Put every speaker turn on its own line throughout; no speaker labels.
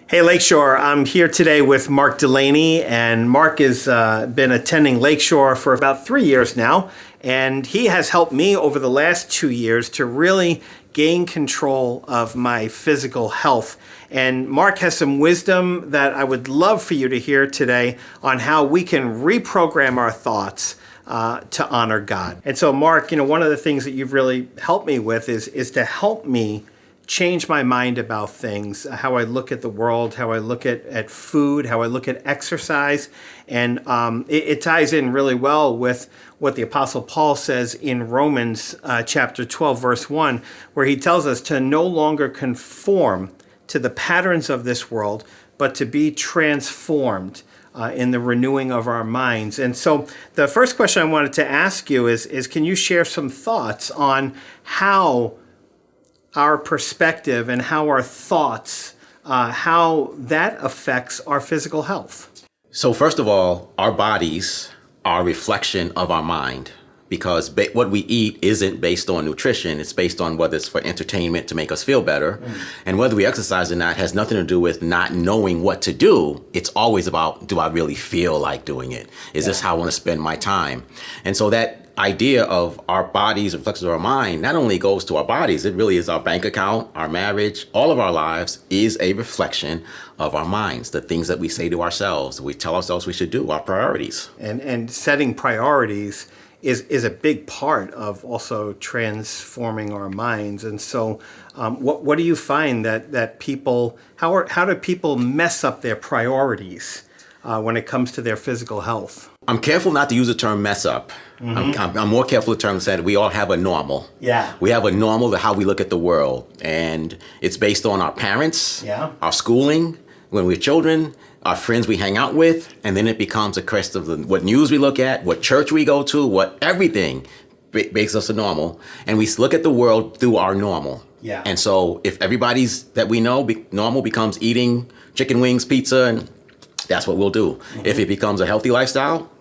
Hey, Lakeshore. I'm here today with Mark Dulaney, and Mark has been attending Lakeshore for about 3 years now, and he has helped me over the last 2 years to really gain control of my physical health. And Mark has some wisdom that I would love for you to hear today on how we can reprogram our thoughts to honor God. And so, Mark, one of the things that you've really helped me with is to help me change my mind about things, how I look at the world, how I look at food, how I look at exercise. And it ties in really well with what the Apostle Paul says in Romans chapter 12, verse 1, where he tells us to no longer conform to the patterns of this world, but to be transformed in the renewing of our minds. And so the first question I wanted to ask you is can you share some thoughts on how our perspective and how our thoughts, how that affects our physical health?
So first of all, our bodies are a reflection of our mind, because what we eat isn't based on nutrition. It's based on whether it's for entertainment to make us feel better. And whether we exercise or not has nothing to do with not knowing what to do. It's always about, do I really feel like doing it? Is this how I want to spend my time? And so that idea of our bodies, reflections of our mind, not only goes to our bodies, it really is our bank account, our marriage, all of our lives is a reflection of our minds, the things that we say to ourselves, we tell ourselves we should do, our priorities.
And setting priorities is a big part of also transforming our minds. And so what do you find that people, how do people mess up their priorities when it comes to their physical health?
I'm careful not to use the term mess up. I'm more careful the term said we all have a normal.
Yeah.
We have a normal to how we look at the world. And it's based on our parents, our schooling, when we're children, our friends we hang out with, and then it becomes a crest of what news we look at, what church we go to, what everything makes us a normal. And we look at the world through our normal.
Yeah.
And so if everybody's that we know, normal becomes eating chicken wings, pizza, and that's what we'll do. If it becomes a healthy lifestyle,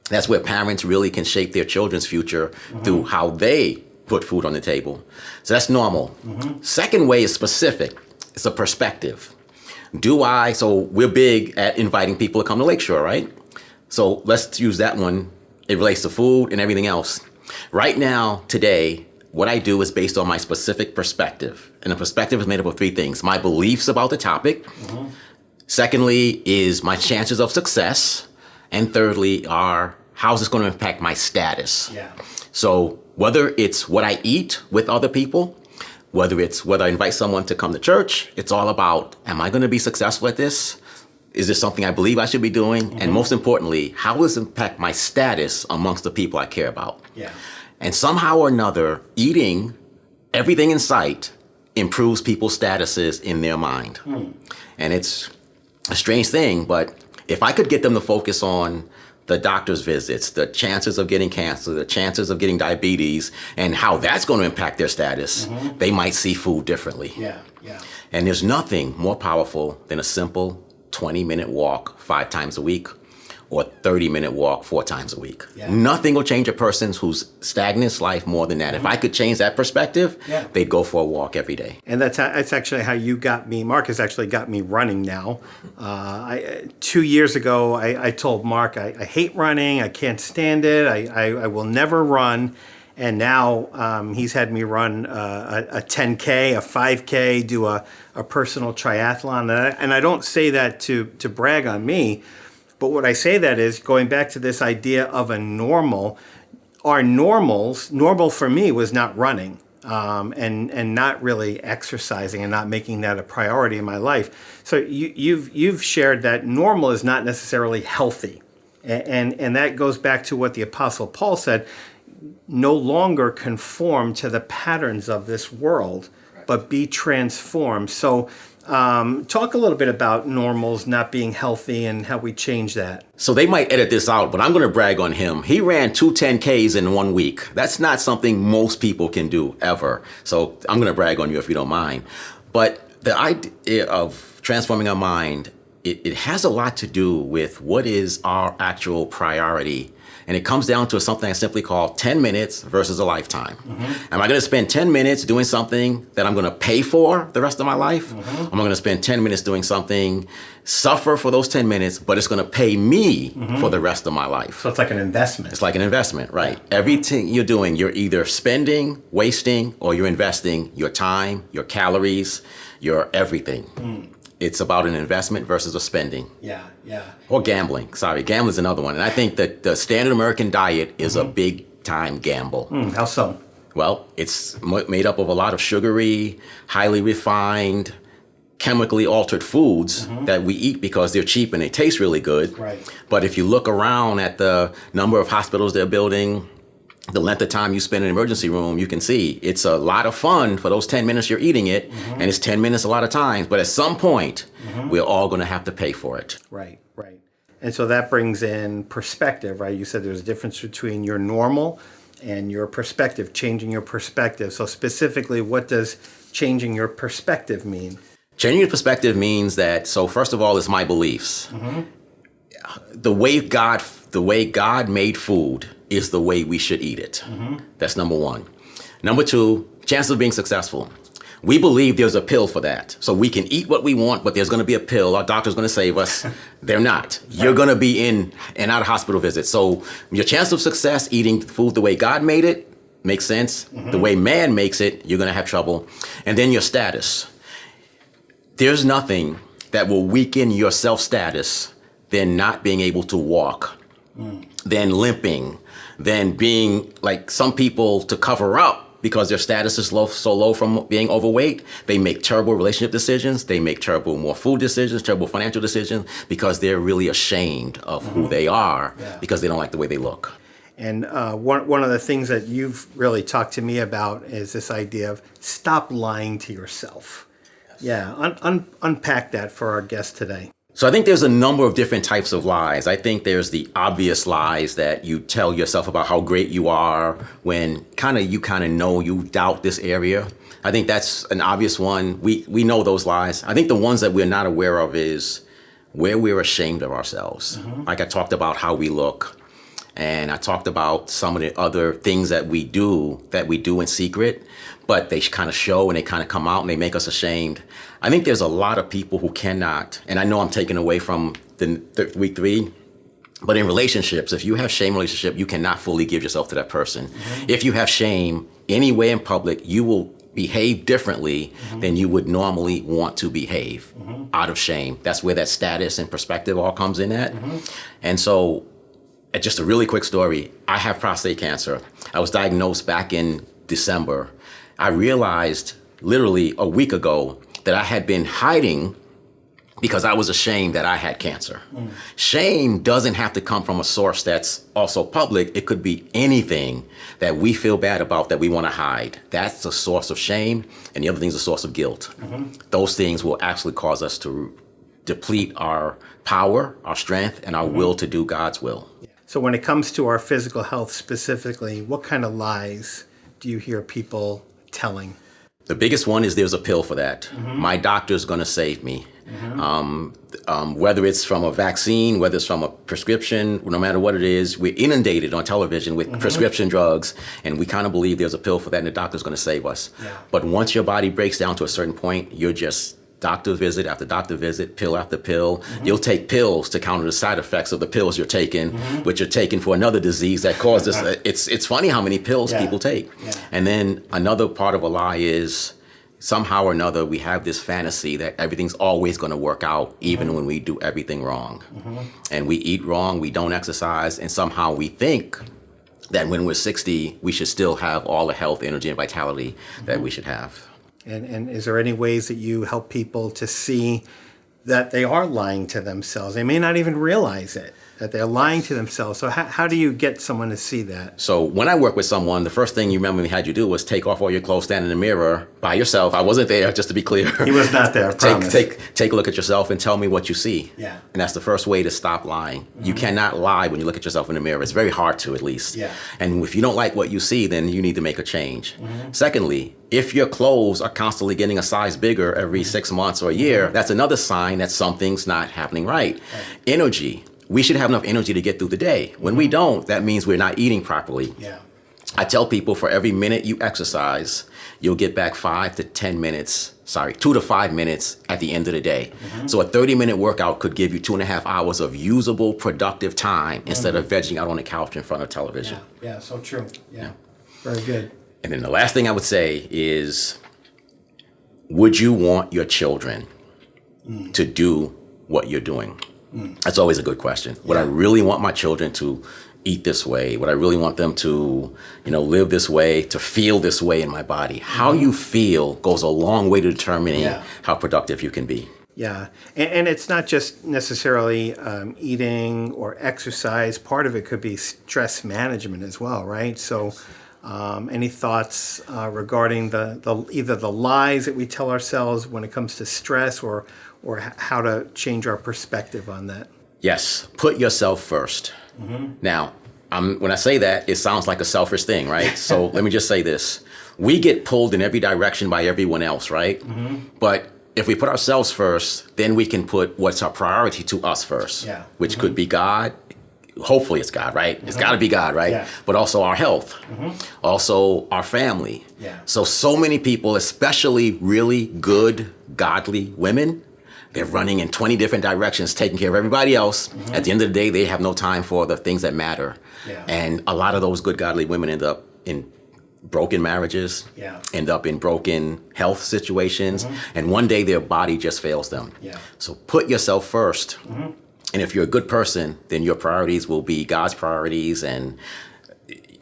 that's where parents really can shape their children's future through how they put food on the table. So that's normal. Second way is specific. It's a perspective. So we're big at inviting people to come to Lakeshore, right? So let's use that one. It relates to food and everything else. Right now, today, what I do is based on my specific perspective. And the perspective is made up of three things: my beliefs about the topic. Secondly is my chances of success. And thirdly are how's this going to impact my status?
Yeah.
So whether it's what I eat with other people, whether I invite someone to come to church, it's all about, am I going to be successful at this? Is this something I believe I should be doing? And most importantly, how will this impact my status amongst the people I care about?
Yeah.
And somehow or another, eating everything in sight improves people's statuses in their mind. And it's a strange thing, but if I could get them to focus on the doctor's visits, the chances of getting cancer, the chances of getting diabetes, and how that's going to impact their status, they might see food differently.
Yeah.
And there's nothing more powerful than a simple 20-minute walk 5 times a week or 30-minute walk 4 times a week.
Yeah.
Nothing will change a person who's stagnant life more than that. If I could change that perspective, they'd go for a walk every day.
And that's actually how you got me. Mark has actually got me running now. 2 years ago, I told Mark, I hate running. I can't stand it. I will never run. And now he's had me run a 10K, a 5K, do a personal triathlon. And I don't say that to brag on me. But what I say that is, going back to this idea of a normal, normal for me was not running and not really exercising and not making that a priority in my life. So you've shared that normal is not necessarily healthy. And that goes back to what the Apostle Paul said, no longer conform to the patterns of this world, but be transformed. So talk a little bit about normals not being healthy and how we change that.
So they might edit this out, but I'm going to brag on him. He ran 2 10Ks in 1 week. That's not something most people can do ever. So I'm going to brag on you if you don't mind. But the idea of transforming our mind, it has a lot to do with what is our actual priority And it comes down to something I simply call 10 minutes versus a lifetime. Am I going to spend 10 minutes doing something that I'm going to pay for the rest of my life? Am I going to spend 10 minutes doing something, suffer for those 10 minutes, but it's going to pay me for the rest of my life?
So it's like an investment.
It's like an investment, right? Everything you're doing, you're either spending, wasting, or you're investing your time, your calories, your everything. It's about an investment versus a spending.
Yeah.
Or gambling. Sorry, gambling's another one. And I think that the standard American diet is a big time gamble.
How so?
Well, it's made up of a lot of sugary, highly refined, chemically altered foods that we eat because they're cheap and they taste really good.
Right.
But if you look around at the number of hospitals they're building, the length of time you spend in an emergency room, you can see it's a lot of fun for those 10 minutes you're eating it, and it's 10 minutes a lot of times. But at some point, we're all going to have to pay for it.
Right. And so that brings in perspective, right? You said there's a difference between your normal and your perspective, changing your perspective. So specifically, what does changing your perspective mean?
Changing your perspective means that, so first of all, it's my beliefs. The way God made food is the way we should eat it. That's number one. Number two, chances of being successful. We believe there's a pill for that. So we can eat what we want, but there's going to be a pill. Our doctor's going to save us. They're not. You're going to be in and out of hospital visits. So your chance of success eating food the way God made it makes sense. The way man makes it, you're going to have trouble. And then your status. There's nothing that will weaken your self-status than not being able to walk, than limping, than being like some people to cover up because their status is so low from being overweight. They make terrible relationship decisions. They make terrible more food decisions, terrible financial decisions because they're really ashamed of who they are because they don't like the way they look.
And one of the things that you've really talked to me about is this idea of stop lying to yourself. Yeah, unpack that for our guest today.
So I think there's a number of different types of lies. I think there's the obvious lies that you tell yourself about how great you are when you know you doubt this area. I think that's an obvious one. We know those lies. I think the ones that we're not aware of is where we're ashamed of ourselves. Like I talked about how we look. And I talked about some of the other things that we do in secret, but they kind of show and they kind of come out and they make us ashamed. I think there's a lot of people who cannot, and I know I'm taking away from the week 3, but in relationships, if you have shame in a relationship, you cannot fully give yourself to that person. If you have shame anywhere in public, you will behave differently than you would normally want to behave out of shame. That's where that status and perspective all comes in at. And so, just a really quick story. I have prostate cancer. I was diagnosed back in December. I realized literally a week ago that I had been hiding because I was ashamed that I had cancer. Shame doesn't have to come from a source that's also public. It could be anything that we feel bad about that we want to hide. That's the source of shame, and the other thing is a source of guilt. Those things will actually cause us to deplete our power, our strength, and our will to do God's will.
So when it comes to our physical health specifically, what kind of lies do you hear people telling?
The biggest one is there's a pill for that. My doctor's going to save me. Whether it's from a vaccine, whether it's from a prescription, no matter what it is, we're inundated on television with prescription drugs, and we kind of believe there's a pill for that and the doctor's going to save us. But once your body breaks down to a certain point, you're just doctor visit after doctor visit, pill after pill. You'll take pills to counter the side effects of the pills you're taking, which you're taking for another disease that causes. It's funny how many pills people take. And then another part of a lie is somehow or another we have this fantasy that everything's always going to work out even when we do everything wrong. And we eat wrong, we don't exercise, and somehow we think that when we're 60, we should still have all the health, energy, and vitality that we should have.
And is there any ways that you help people to see that they are lying to themselves? They may not even realize it, that they're lying to themselves. So how do you get someone to see that?
So when I work with someone, the first thing you remember we had you do was take off all your clothes, stand in the mirror by yourself. I wasn't there, just to be clear.
He was not there, I promise.
Take a look at yourself and tell me what you see.
Yeah.
And that's the first way to stop lying. You cannot lie when you look at yourself in the mirror. It's very hard to, at least.
Yeah.
And if you don't like what you see, then you need to make a change. Secondly, if your clothes are constantly getting a size bigger every 6 months or a year, that's another sign that something's not happening right. Energy. we should have enough energy to get through the day. When we don't, that means we're not eating properly.
Yeah.
I tell people for every minute you exercise, you'll get back 2 to 5 minutes at the end of the day. So a 30-minute workout could give you 2.5 hours of usable, productive time instead of vegging out on the couch in front of television.
Yeah, so true. Yeah. Very good.
And then the last thing I would say is, would you want your children to do what you're doing? That's always a good question. Would I really want my children to eat this way? Would I really want them to, live this way, to feel this way in my body? How you feel goes a long way to determining how productive you can be.
Yeah, and it's not just necessarily eating or exercise. Part of it could be stress management as well, right? So any thoughts regarding either the lies that we tell ourselves when it comes to stress or how to change our perspective on that?
Yes, put yourself first. Now, when I say that, it sounds like a selfish thing, right? So let me just say this. We get pulled in every direction by everyone else, right? But if we put ourselves first, then we can put what's our priority to us first, which could be God. Hopefully it's God, right? It's got to be God, right?
Yeah.
But also our health, also our family.
Yeah.
So many people, especially really good, godly women, they're running in 20 different directions, taking care of everybody else. At the end of the day, they have no time for the things that matter.
Yeah.
And a lot of those good, godly women end up in broken marriages, end up in broken health situations, and one day their body just fails them.
Yeah.
So put yourself first. And if you're a good person, then your priorities will be God's priorities, and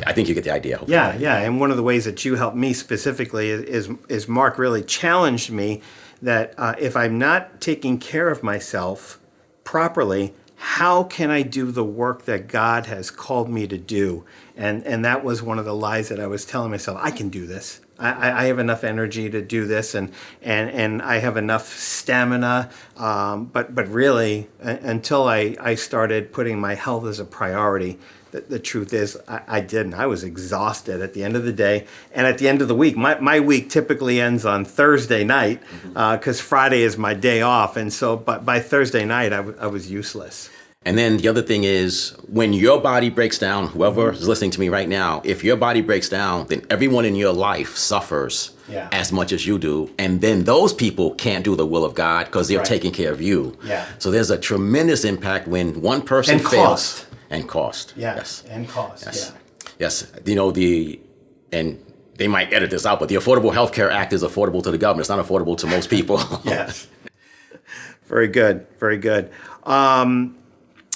I think you get the idea. Hopefully.
Yeah. And one of the ways that you helped me specifically is Mark really challenged me that if I'm not taking care of myself properly, how can I do the work that God has called me to do? And that was one of the lies that I was telling myself. I can do this. I have enough energy to do this, and I have enough stamina. But really, until I started putting my health as a priority, the truth is I didn't. I was exhausted at the end of the day, and at the end of the week. My week typically ends on Thursday night because Friday is my day off, and so but by Thursday night I was useless.
And then the other thing is, when your body breaks down, whoever is listening to me right now, if your body breaks down, then everyone in your life suffers as much as you do. And then those people can't do the will of God because they're taking care of you.
Yeah.
So there's a tremendous impact when one person fails. And cost.
Yes. And cost.
Yes. Yes. And they might edit this out, but the Affordable Health Care Act is affordable to the government. It's not affordable to most people.
Yes. Very good. Very good.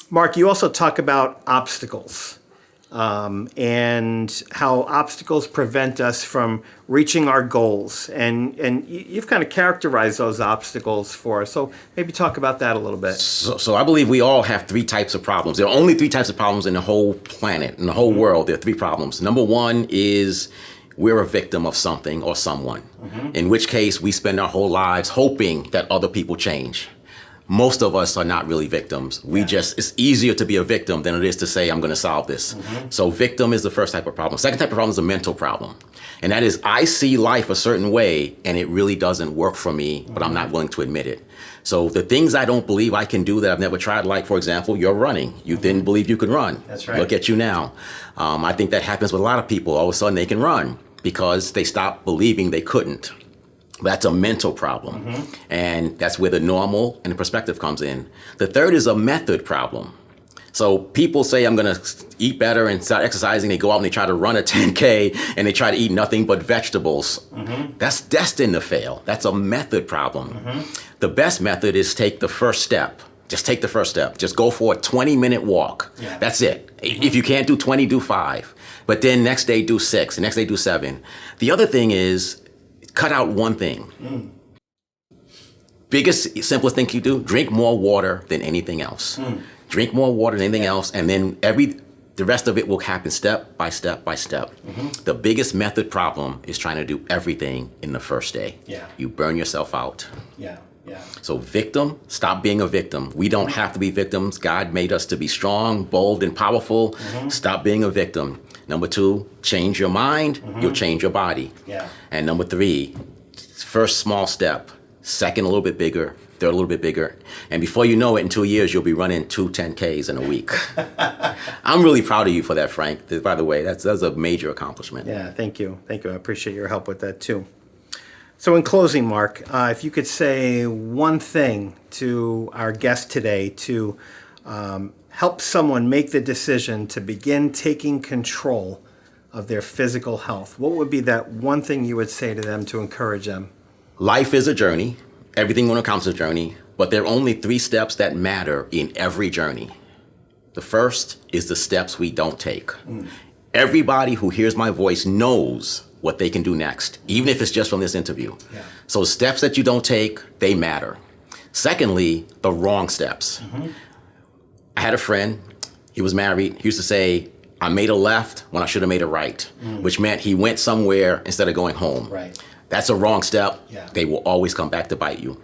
Mark, you also talk about obstacles and how obstacles prevent us from reaching our goals. And you've kind of characterized those obstacles for us. So maybe talk about that a little bit.
So I believe we all have 3 types of problems. There are only 3 types of problems in the whole planet, in the whole world. There are 3 problems. Number 1 is we're a victim of something or someone, in which case we spend our whole lives hoping that other people change. Most of us are not really victims. It's easier to be a victim than it is to say, I'm going to solve this. So victim is the first type of problem. Second type of problem is a mental problem. And that is, I see life a certain way and it really doesn't work for me, but I'm not willing to admit it. So the things I don't believe I can do that I've never tried, like, for example, you're running. You didn't believe you could run.
That's right.
Look at you now. I think that happens with a lot of people. All of a sudden they can run because they stopped believing they couldn't. That's a mental problem. And that's where the normal and the perspective comes in. The third is a method problem. So people say, I'm going to eat better and start exercising. They go out and they try to run a 10K and they try to eat nothing but vegetables. That's destined to fail. That's a method problem. The best method is take the first step. Just take the first step. Just go for a 20-minute walk. That's it. If you can't do 20, do 5. But then next day do 6, the next day do 7. The other thing is, cut out one thing. Biggest, simplest thing you do, drink more water than anything else. Drink more water than anything else, and then the rest of it will happen step by step by step. The biggest method problem is trying to do everything in the first day. You burn yourself out. So victim, stop being a victim. We don't have to be victims. God made us to be strong, bold, and powerful. Stop being a victim. Number 2, change your mind, you'll change your body. And number 3, first small step, second a little bit bigger, they're a little bit bigger. And before you know it, in 2 years, you'll be running 2 10Ks in a week. I'm really proud of you for that, Frank. By the way, that's a major accomplishment.
Yeah, thank you. Thank you. I appreciate your help with that too. So in closing, Mark, if you could say one thing to our guest today to help someone make the decision to begin taking control of their physical health, what would be that one thing you would say to them to encourage them?
Life is a journey. Everything when it comes to a journey, but there are only 3 steps that matter in every journey. The first is the steps we don't take. Everybody who hears my voice knows what they can do next, even if it's just from this interview.
Yeah.
So steps that you don't take, they matter. Secondly, the wrong steps. I had a friend, he was married, he used to say, I made a left when I should have made a right, which meant he went somewhere instead of going home.
Right.
That's a wrong step.
Yeah.
They will always come back to bite you.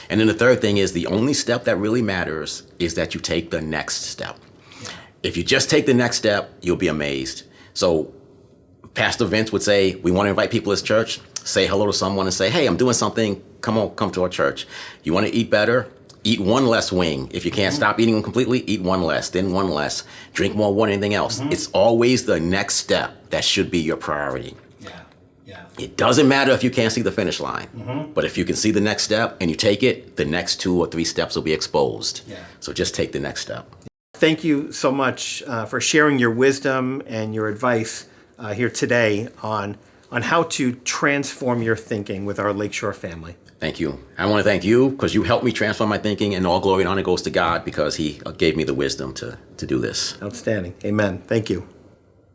And then the third thing is the only step that really matters is that you take the next step. Yeah. If you just take the next step, you'll be amazed. So Pastor Vince would say, we want to invite people to his church, say hello to someone and say, hey, I'm doing something, come to our church. You want to eat better? Eat one less wing. If you can't stop eating them completely, eat one less, then one less. Drink more water than anything else. It's always the next step that should be your priority.
Yeah.
It doesn't matter if you can't see the finish line, but if you can see the next step and you take it, the next 2 or 3 steps will be exposed.
Yeah.
So just take the next step.
Thank you so much for sharing your wisdom and your advice here today on how to transform your thinking with our Lakeshore family.
Thank you. I want to thank you because you helped me transform my thinking, and all glory and honor goes to God because he gave me the wisdom to do this.
Outstanding. Amen. Thank you.